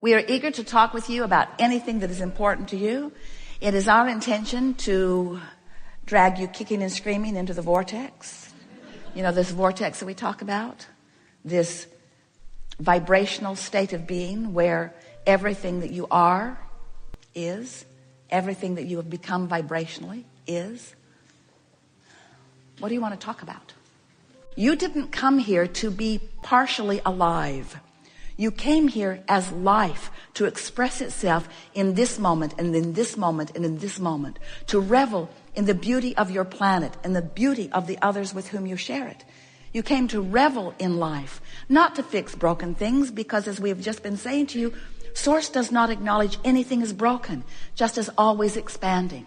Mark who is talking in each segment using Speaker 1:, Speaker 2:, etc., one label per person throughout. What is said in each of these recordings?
Speaker 1: We are eager to talk with you about anything that is important to you. It is our intention to drag you kicking and screaming into the vortex. You know, this vortex that we talk about, this vibrational state of being where everything that you are is, everything that you have become vibrationally is. What do you want to talk about? You didn't come here to be partially alive. You came here as life to express itself in this moment and in this moment and in this moment, to revel in the beauty of your planet and the beauty of the others with whom you share it. You came to revel in life, not to fix broken things, because as we have just been saying to you, Source does not acknowledge anything as broken, just as always expanding.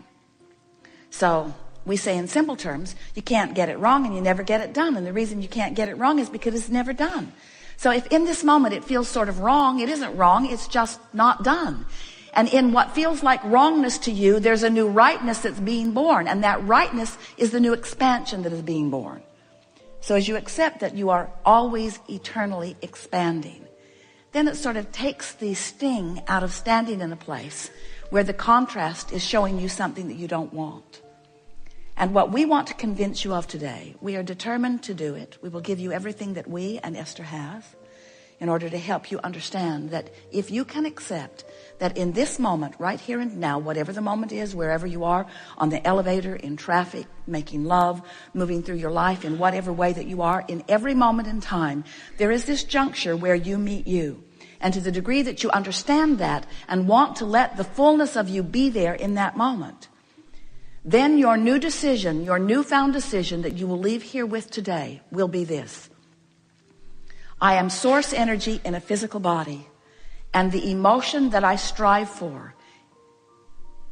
Speaker 1: So we say in simple terms, you can't get it wrong and you never get it done. And the reason you can't get it wrong is because it's never done. So if in this moment it feels sort of wrong, it isn't wrong, it's just not done. And in what feels like wrongness to you, there's a new rightness that's being born. And that rightness is the new expansion that is being born. So as you accept that you are always eternally expanding, then it sort of takes the sting out of standing in a place where the contrast is showing you something that you don't want. And what we want to convince you of today, we are determined to do it. We will give you everything that we and Esther has in order to help you understand that if you can accept that in this moment, right here and now, whatever the moment is, wherever you are, on the elevator, in traffic, making love, moving through your life in whatever way that you are, in every moment in time, there is this juncture where you meet you. And to the degree that you understand that and want to let the fullness of you be there in that moment, then your new decision, your newfound decision that you will leave here with today will be this. I am source energy in a physical body, and the emotion that I strive for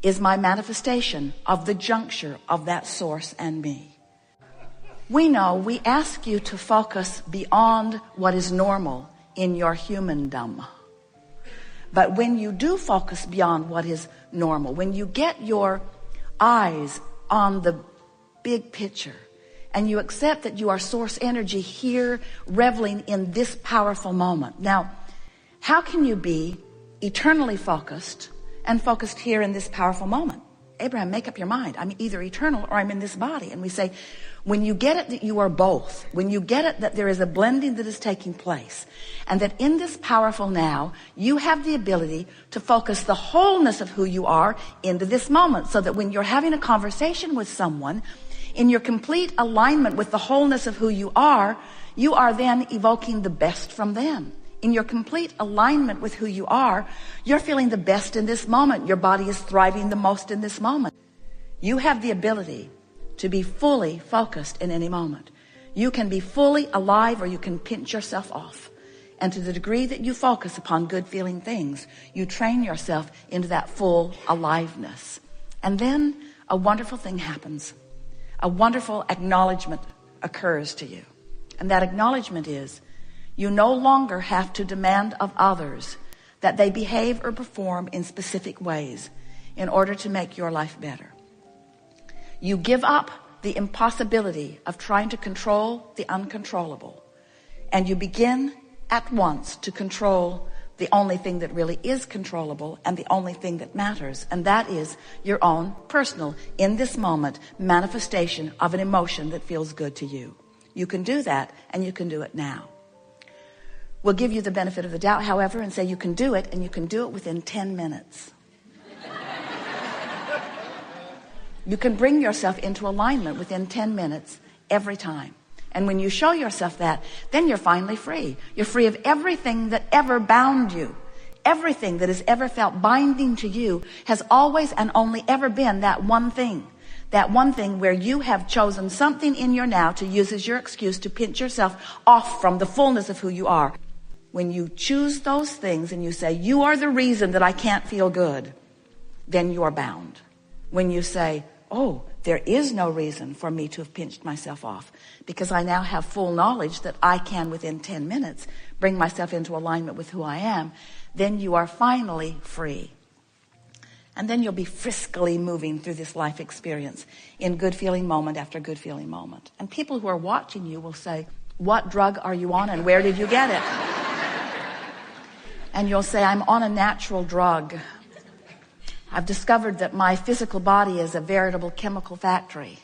Speaker 1: is my manifestation of the juncture of that source and me. We know we ask you to focus beyond what is normal in your humandom. But when you do focus beyond what is normal, when you get your eyes on the big picture and you accept that you are source energy here reveling in this powerful moment. Now, how can you be eternally focused and focused here in this powerful moment? Abraham, make up your mind. I'm either eternal or I'm in this body. And we say, when you get it that you are both, when you get it that there is a blending that is taking place, and that in this powerful now, you have the ability to focus the wholeness of who you are into this moment, so that when you're having a conversation with someone, in your complete alignment with the wholeness of who you are then evoking the best from them. In your complete alignment with who you are, you're feeling the best in this moment. Your body is thriving the most in this moment. You have the ability to be fully focused in any moment. You can be fully alive or you can pinch yourself off. And to the degree that you focus upon good feeling things, you train yourself into that full aliveness. And then a wonderful thing happens. A wonderful acknowledgement occurs to you. And that acknowledgement is, you no longer have to demand of others that they behave or perform in specific ways in order to make your life better. You give up the impossibility of trying to control the uncontrollable, and you begin at once to control the only thing that really is controllable and the only thing that matters, and that is your own personal, in this moment, manifestation of an emotion that feels good to you. You can do that, and you can do it now. We'll give you the benefit of the doubt, however, and say you can do it, and you can do it within 10 minutes. You can bring yourself into alignment within 10 minutes every time. And when you show yourself that, then you're finally free. You're free of everything that ever bound you. Everything that has ever felt binding to you has always and only ever been that one thing. That one thing where you have chosen something in your now to use as your excuse to pinch yourself off from the fullness of who you are. When you choose those things and you say, you are the reason that I can't feel good, then you are bound. When you say, oh, there is no reason for me to have pinched myself off, because I now have full knowledge that I can within 10 minutes bring myself into alignment with who I am, then you are finally free. And then you'll be friskily moving through this life experience in good feeling moment after good feeling moment. And people who are watching you will say, what drug are you on and where did you get it? And you'll say, I'm on a natural drug. I've discovered that my physical body is a veritable chemical factory.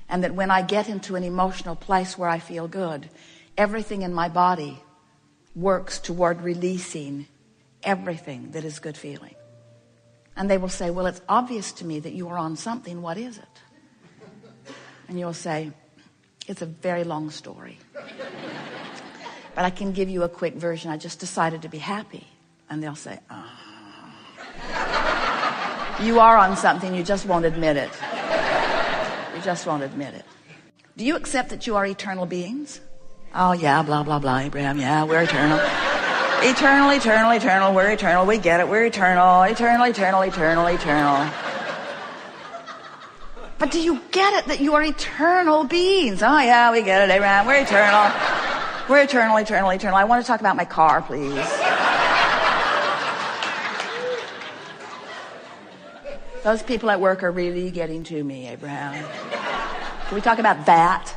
Speaker 1: And that when I get into an emotional place where I feel good, everything in my body works toward releasing everything that is good feeling. And they will say, well, it's obvious to me that you are on something. What is it? And you'll say, it's a very long story. But I can give you a quick version. I just decided to be happy. And they'll say, you are on something, you just won't admit it. You just won't admit it. Do you accept that you are eternal beings? Oh yeah, blah, blah, blah, Abraham. Yeah, we're eternal. Eternal, eternal, eternal. We're eternal. We get it. We're eternal. Eternal, eternal, eternal, eternal. But do you get it that you are eternal beings? Oh yeah, we get it, Abraham. We're eternal. We're eternal, eternal, eternal. I want to talk about my car, please. Those people at work are really getting to me, Abraham. Can we talk about that?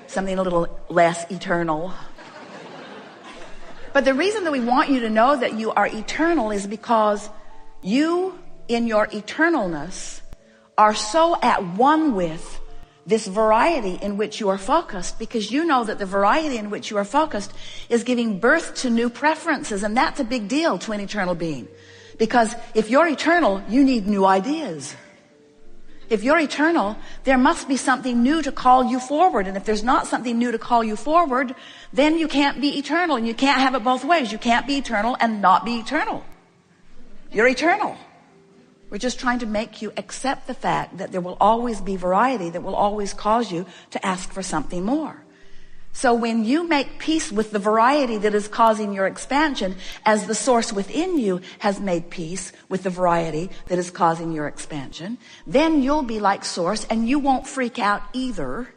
Speaker 1: Something a little less eternal. But the reason that we want you to know that you are eternal is because you, in your eternalness, are so at one with this variety in which you are focused, because you know that the variety in which you are focused is giving birth to new preferences, and that's a big deal to an eternal being. Because if you're eternal, you need new ideas. If you're eternal, there must be something new to call you forward. And if there's not something new to call you forward, then you can't be eternal. And you can't have it both ways. You can't be eternal and not be eternal. You're eternal. We're just trying to make you accept the fact that there will always be variety that will always cause you to ask for something more. So when you make peace with the variety that is causing your expansion, as the source within you has made peace with the variety that is causing your expansion, then you'll be like source and you won't freak out either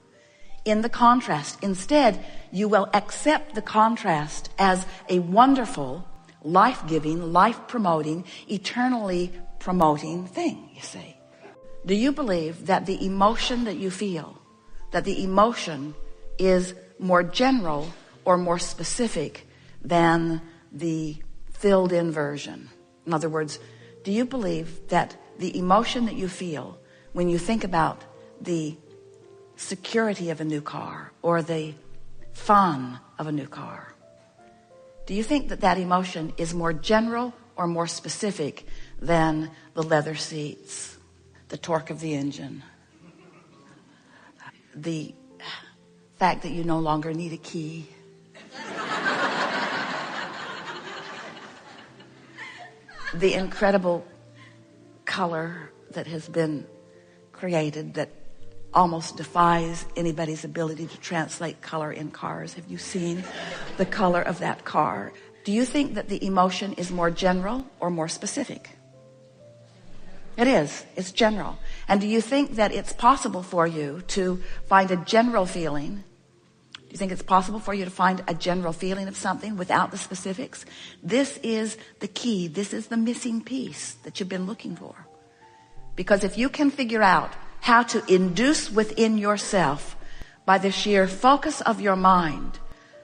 Speaker 1: in the contrast. Instead, you will accept the contrast as a wonderful, life-giving, life-promoting, eternally promoting thing, you see. Do you believe that the emotion that you feel, that the emotion is more general or more specific than the filled in version? In other words, do you believe that the emotion that you feel when you think about the security of a new car or the fun of a new car, do you think that that emotion is more general or more specific than the leather seats, the torque of the engine, the fact that you no longer need a key, the incredible color that has been created that almost defies anybody's ability to translate color in cars? Have you seen the color of that car? Do you think that the emotion is more general or more specific? It is. It's general. And do you think that it's possible for you to find a general feeling? Do you think it's possible for you to find a general feeling of something without the specifics? This is the key. This is the missing piece that you've been looking for. Because if you can figure out how to induce within yourself, by the sheer focus of your mind,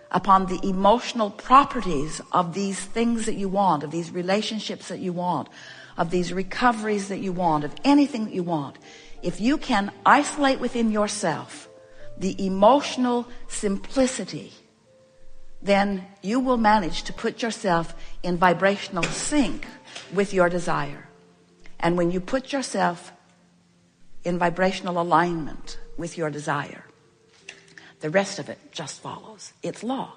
Speaker 1: upon the emotional properties of these things that you want, of these relationships that you want, of these recoveries that you want, of anything that you want, if you can isolate within yourself the emotional simplicity, then you will manage to put yourself in vibrational sync with your desire. And when you put yourself in vibrational alignment with your desire, the rest of it just follows. It's law.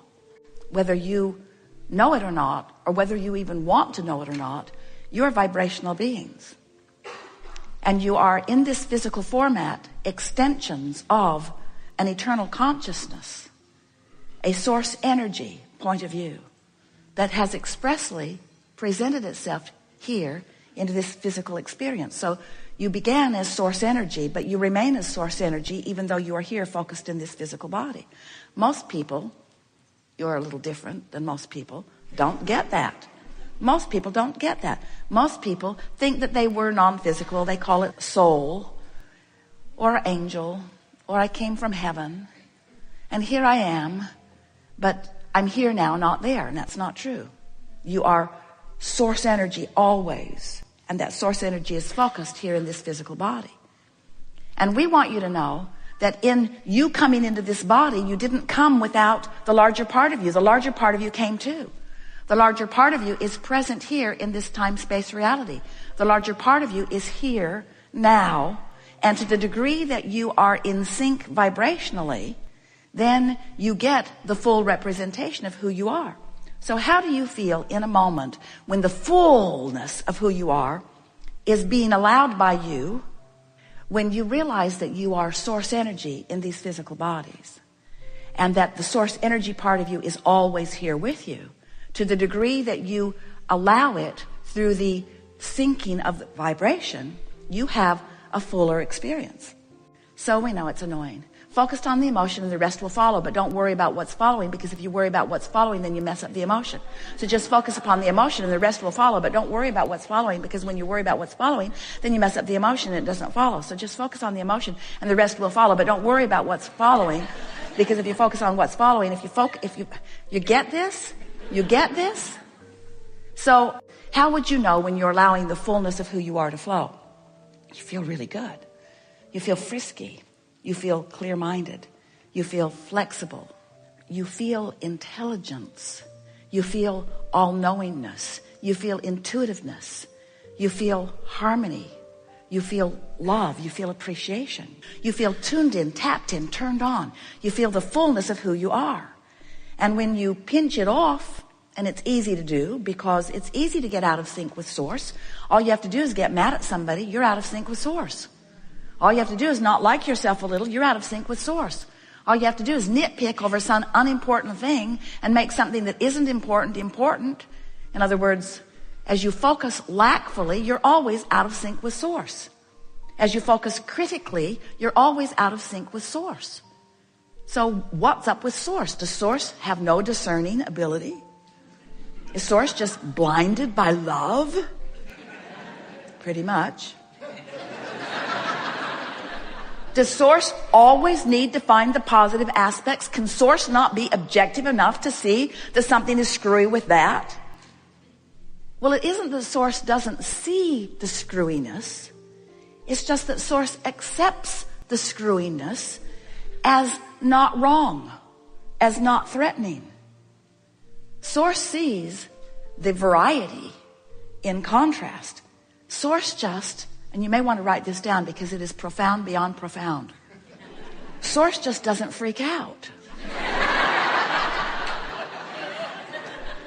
Speaker 1: Whether you know it or not, or whether you even want to know it or not, you're vibrational beings. And you are, in this physical format, extensions of an eternal consciousness, a source energy point of view that has expressly presented itself here into this physical experience. So you began as source energy, but you remain as source energy even though you are here focused in this physical body. Most people, you're a little different than most people, don't get that. Most people don't get that. Most people think that they were non-physical. They call it soul or angel, or I came from heaven and here I am, but I'm here now, not there. And that's not true. You are source energy always. And that source energy is focused here in this physical body. And we want you to know that in you coming into this body, you didn't come without the larger part of you. The larger part of you came too. The larger part of you is present here in this time-space reality. The larger part of you is here now. And to the degree that you are in sync vibrationally, then you get the full representation of who you are. So how do you feel in a moment when the fullness of who you are is being allowed by you, when you realize that you are source energy in these physical bodies, and that the source energy part of you is always here with you, to the degree that you allow it through the syncing of the vibration, you have a fuller experience. So we know it's annoying. Focused on the emotion and the rest will follow, but don't worry about what's following, because if you worry about what's following, then you mess up the emotion. So just focus upon the emotion and the rest will follow, but don't worry about what's following, because when you worry about what's following, then you mess up the emotion and it doesn't follow. So just focus on the emotion and the rest will follow, but don't worry about what's following, because if you focus on what's following, you get this? You get this? So how would you know when you're allowing the fullness of who you are to flow? You feel really good. You feel frisky. You feel clear-minded. You feel flexible. You feel intelligence. You feel all-knowingness. You feel intuitiveness. You feel harmony. You feel love. You feel appreciation. You feel tuned in, tapped in, turned on. You feel the fullness of who you are. And when you pinch it off, and it's easy to do because it's easy to get out of sync with source. All you have to do is get mad at somebody. You're out of sync with source. All you have to do is not like yourself a little. You're out of sync with source. All you have to do is nitpick over some unimportant thing and make something that isn't important important. In other words, as you focus lackfully, you're always out of sync with source. As you focus critically, you're always out of sync with source. So what's up with source? Does source have no discerning ability? Is source just blinded by love? Pretty much. Does source always need to find the positive aspects? Can source not be objective enough to see that something is screwy with that? Well, it isn't that source doesn't see the screwiness. It's just that source accepts the screwiness as not wrong, as not threatening. Source sees the variety in contrast. Source just, and you may want to write this down because it is profound beyond profound. Source just doesn't freak out.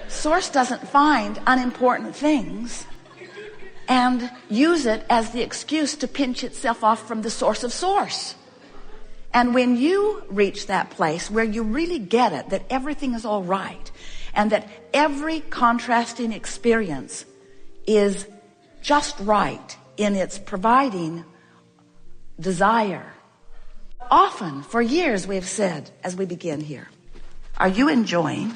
Speaker 1: Source doesn't find unimportant things and use it as the excuse to pinch itself off from the source of source. And when you reach that place where you really get it, that everything is all right, and that every contrasting experience is just right in its providing desire. Often, for years, we have said, as we begin here, are you enjoying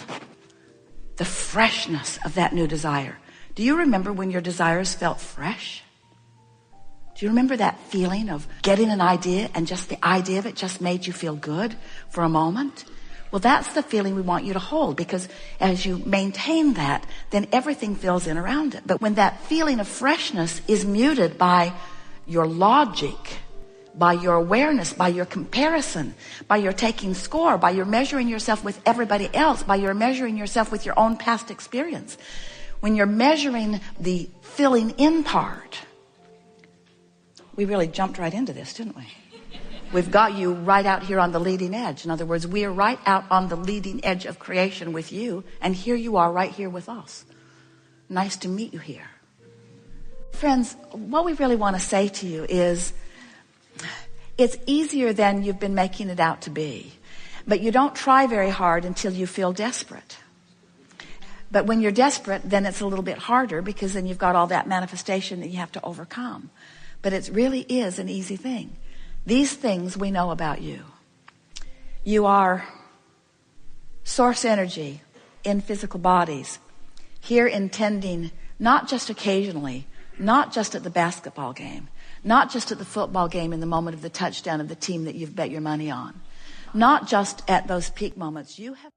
Speaker 1: the freshness of that new desire? Do you remember when your desires felt fresh? Do you remember that feeling of getting an idea and just the idea of it just made you feel good for a moment? Well, that's the feeling we want you to hold, because as you maintain that, then everything fills in around it. But when that feeling of freshness is muted by your logic, by your awareness, by your comparison, by your taking score, by your measuring yourself with everybody else, by your measuring yourself with your own past experience, when you're measuring the filling in part, we really jumped right into this, didn't we? We've got you right out here on the leading edge. In other words, we are right out on the leading edge of creation with you, and here you are right here with us. Nice to meet you here. Friends, what we really want to say to you is, it's easier than you've been making it out to be. But you don't try very hard until you feel desperate. But when you're desperate, then it's a little bit harder, because then you've got all that manifestation that you have to overcome. But it really is an easy thing. These things we know about you. You are source energy in physical bodies, here intending not just occasionally, not just at the basketball game, not just at the football game in the moment of the touchdown of the team that you've bet your money on, not just at those peak moments. You have